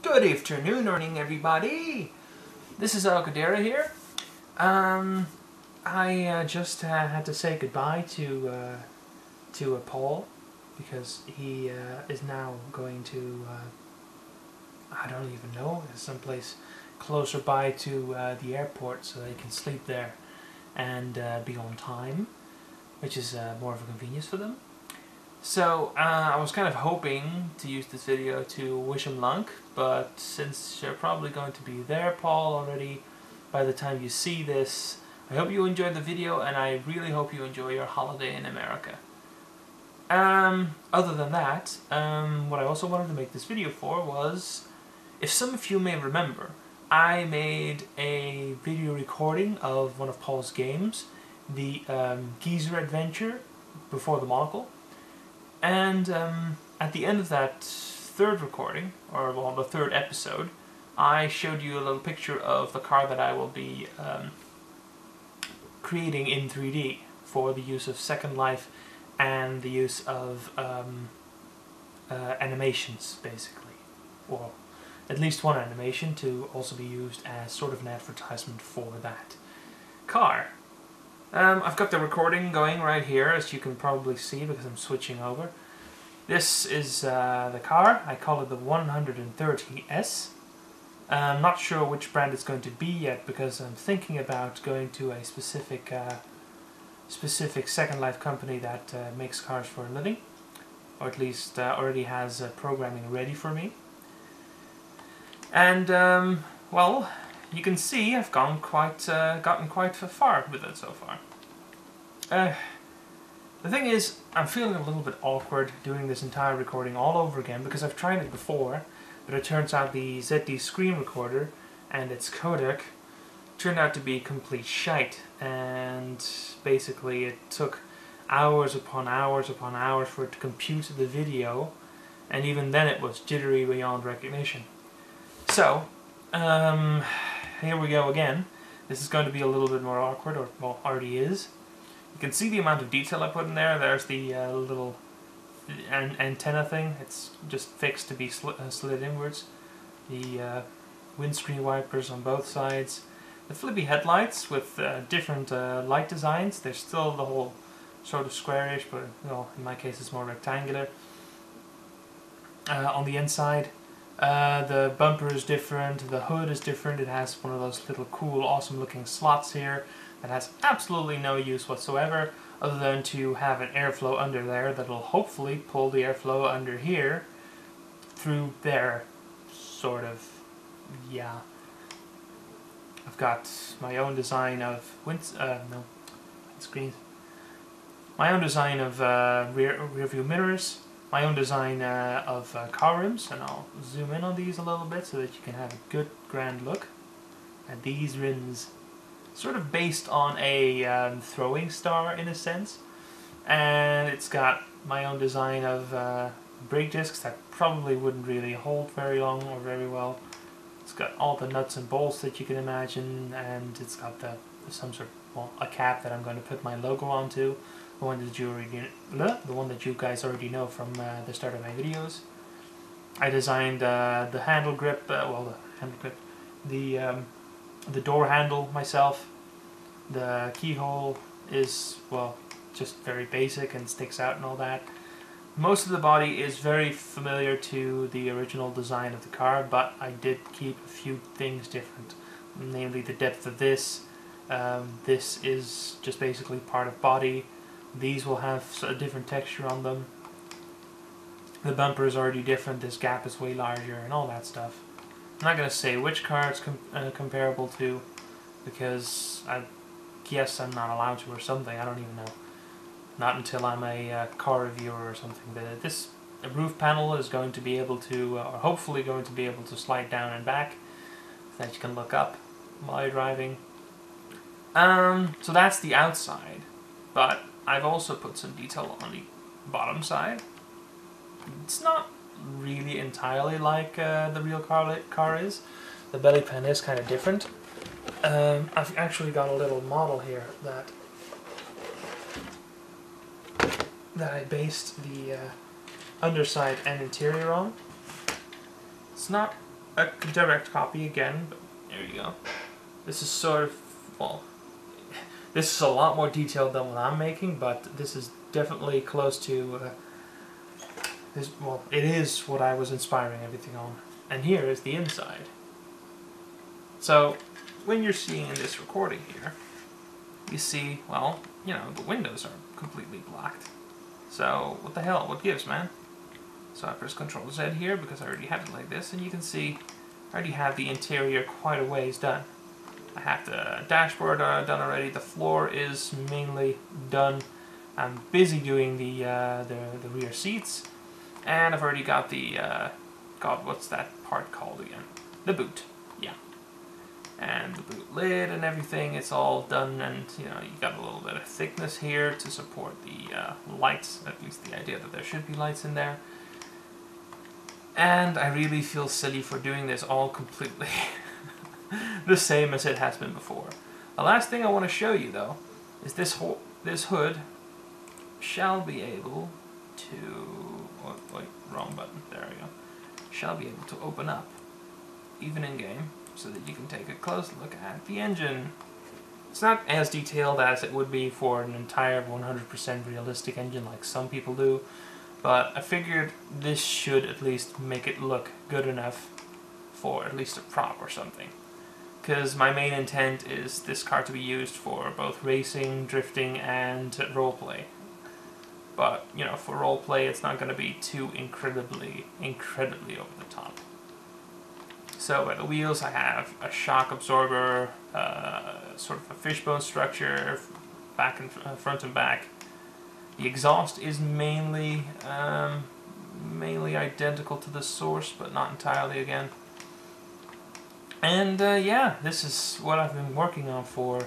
Good afternoon, morning, everybody. This is Alcadera here. I just had to say goodbye to Paul because he is now going to I don't even know, someplace closer by to the airport so that he can sleep there and be on time, which is more of a convenience for them. So I was kind of hoping to use this video to wish him luck, but since you're probably going to be there, Paul, already by the time you see this, I hope you enjoyed the video, and I really hope you enjoy your holiday in America. Other than that, what I also wanted to make this video for was, if some of you may remember, I made a video recording of one of Paul's games, the Geezer Adventure Before the Monocle. And at the end of that third recording, or well, the third episode, I showed you a little picture of the car that I will be creating in 3D for the use of Second Life and the use of animations, basically. Or at least one animation to also be used as sort of an advertisement for that car. I've got the recording going right here, as you can probably see because I'm switching over. This is the car. I call it the 130S. I'm not sure which brand it's going to be yet because I'm thinking about going to a specific Second Life company that makes cars for a living, or at least already has programming ready for me. And well, you can see I've gotten quite far with it so far. The thing is, I'm feeling a little bit awkward doing this entire recording all over again because I've tried it before, but it turns out the ZD screen recorder and its codec turned out to be complete shite, and basically it took hours upon hours upon hours for it to compute the video, and even then it was jittery beyond recognition. So, here we go again. This is going to be a little bit more awkward, or well, already is. You can see the amount of detail I put in there. There's the little antenna thing. It's just fixed to be slid inwards. The windscreen wipers on both sides. The flippy headlights with different light designs. They're still the whole sort of squarish, but well, in my case it's more rectangular. On the inside, the bumper is different, the hood is different. It has one of those little cool, awesome looking slots here that has absolutely no use whatsoever other than to have an airflow under there that will hopefully pull the airflow under here through there, sort of. Yeah. I've got my own design of screens. My own design of rear view mirrors. My own design of car rims, and I'll zoom in on these a little bit so that you can have a good grand look at these rims. Sort of based on a throwing star in a sense, and it's got my own design of brake discs that probably wouldn't really hold very long or very well. It's got all the nuts and bolts that you can imagine, and it's got some sort of, well, a cap that I'm going to put my logo onto. The one that you guys already know from the start of my videos. I designed the handle grip, the door handle myself. The keyhole is, well, just very basic and sticks out and all that. Most of the body is very familiar to the original design of the car, but I did keep a few things different, namely the depth of this. This is just basically part of body. These will have a different texture on them. The bumper is already different, this gap is way larger, and all that stuff. I'm not going to say which car it's comparable to, because I guess I'm not allowed to or something, I don't even know. Not until I'm a car reviewer or something. This roof panel is going to be able to, or hopefully going to be able to slide down and back, so that you can look up while you're driving. So that's the outside, but I've also put some detail on the bottom side. It's not really entirely like the real car is. The belly pan is kind of different. I've actually got a little model here that I based the underside and interior on. It's not a direct copy again, but there you go. This is sort of, well, this is a lot more detailed than what I'm making, but this is definitely close to, well, it is what I was inspiring everything on. And here is the inside. So, when you're seeing in this recording here, you see, well, you know, the windows are completely blacked. So, what the hell, what gives, man? So I press Ctrl Z here because I already have it like this, and you can see I already have the interior quite a ways done. I have the dashboard done already, the floor is mainly done. I'm busy doing the rear seats, and I've already got the, God, what's that part called again? The boot, yeah. And the boot lid and everything, it's all done, and you know, you got a little bit of thickness here to support the lights, at least the idea that there should be lights in there. And I really feel silly for doing this all completely the same as it has been before. The last thing I want to show you though is this hood shall be able to, oh, wait, wrong button, there we go, shall be able to open up even in game so that you can take a close look at the engine. It's not as detailed as it would be for an entire 100% realistic engine like some people do, but I figured this should at least make it look good enough for at least a prop or something. Because my main intent is this car to be used for both racing, drifting, and roleplay. But, you know, for roleplay it's not going to be too incredibly over the top. So by the wheels I have a shock absorber, sort of a fishbone structure, back and front and back. The exhaust is mainly identical to the source, but not entirely again. And yeah, this is what I've been working on for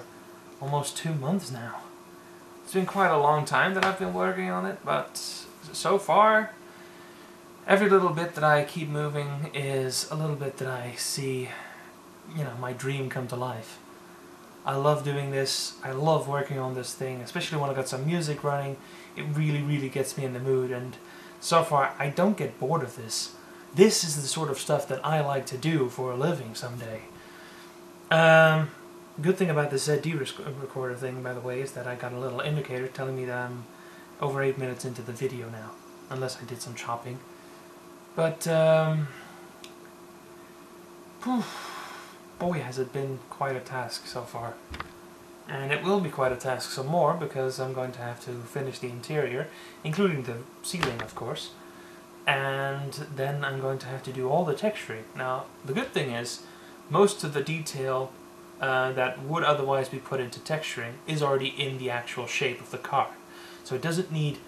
almost 2 months now. It's been quite a long time that I've been working on it, but so far, every little bit that I keep moving is a little bit that I see, you know, my dream come to life. I love doing this, I love working on this thing, especially when I got some music running. It really gets me in the mood, and so far I don't get bored of this. This is the sort of stuff that I like to do for a living someday. Good thing about the ZD recorder thing, by the way, is that I got a little indicator telling me that I'm over 8 minutes into the video now, unless I did some chopping. But, boy, has it been quite a task so far. And it will be quite a task some more, because I'm going to have to finish the interior, including the ceiling, of course. And then I'm going to have to do all the texturing. Now, the good thing is, most of the detail that would otherwise be put into texturing is already in the actual shape of the car. So it doesn't need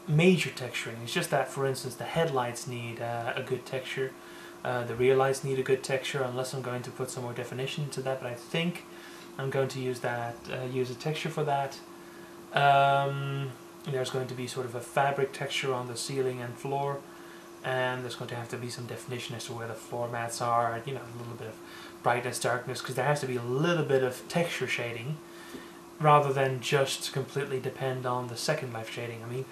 major texturing. It's just that, for instance, the headlights need a good texture. The rear lights need a good texture, unless I'm going to put some more definition into that, but I think I'm going to use that, use a texture for that. There's going to be sort of a fabric texture on the ceiling and floor, and there's going to have to be some definition as to where the floor mats are, you know, a little bit of brightness, darkness, because there has to be a little bit of texture shading, rather than just completely depend on the second life shading. I mean,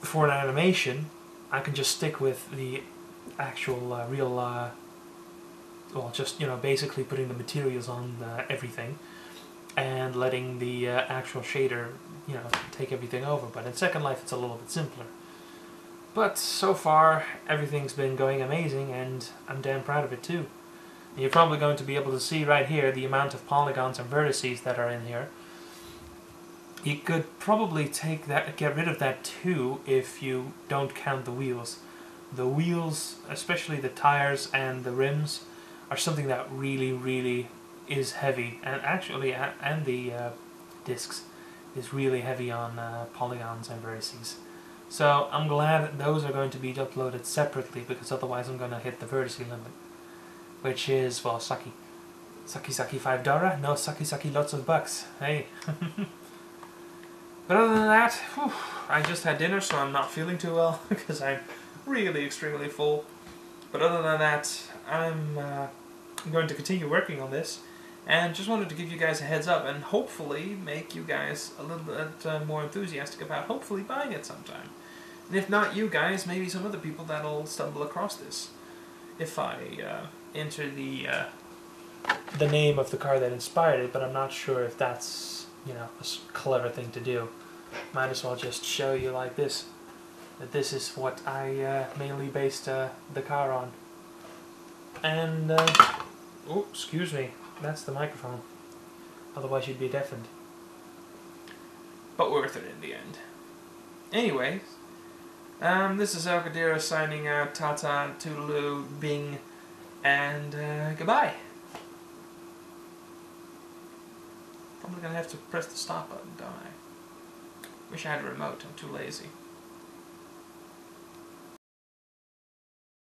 for an animation, I can just stick with the actual real, well, just, you know, basically putting the materials on everything, and letting the actual shader, you know, take everything over. But in Second Life it's a little bit simpler. But so far everything's been going amazing, and I'm damn proud of it too. And you're probably going to be able to see right here the amount of polygons and vertices that are in here. You could probably get rid of that too if you don't count the wheels. The wheels, especially the tires and the rims, are something that really is heavy, and actually, and the discs is really heavy on polygons and vertices. So I'm glad that those are going to be uploaded separately, because otherwise I'm going to hit the vertice limit, which is, well, sucky. Sucky $5, no sucky lots of bucks, hey. But other than that, whew, I just had dinner, so I'm not feeling too well, because I'm really extremely full. But other than that, I'm going to continue working on this, and just wanted to give you guys a heads up, and hopefully make you guys a little bit more enthusiastic about hopefully buying it sometime. And if not you guys, maybe some other people that'll stumble across this. if I enter the name of the car that inspired it, but I'm not sure if that's, you know, a clever thing to do. Might as well just show you like this, that this is what I mainly based the car on. And, oh, excuse me, that's the microphone. Otherwise you'd be deafened. But worth it in the end. Anyways, this is Alcadera signing out. Tata, toodaloo, bing, and goodbye. Probably gonna have to press the stop button, don't I? Wish I had a remote, I'm too lazy.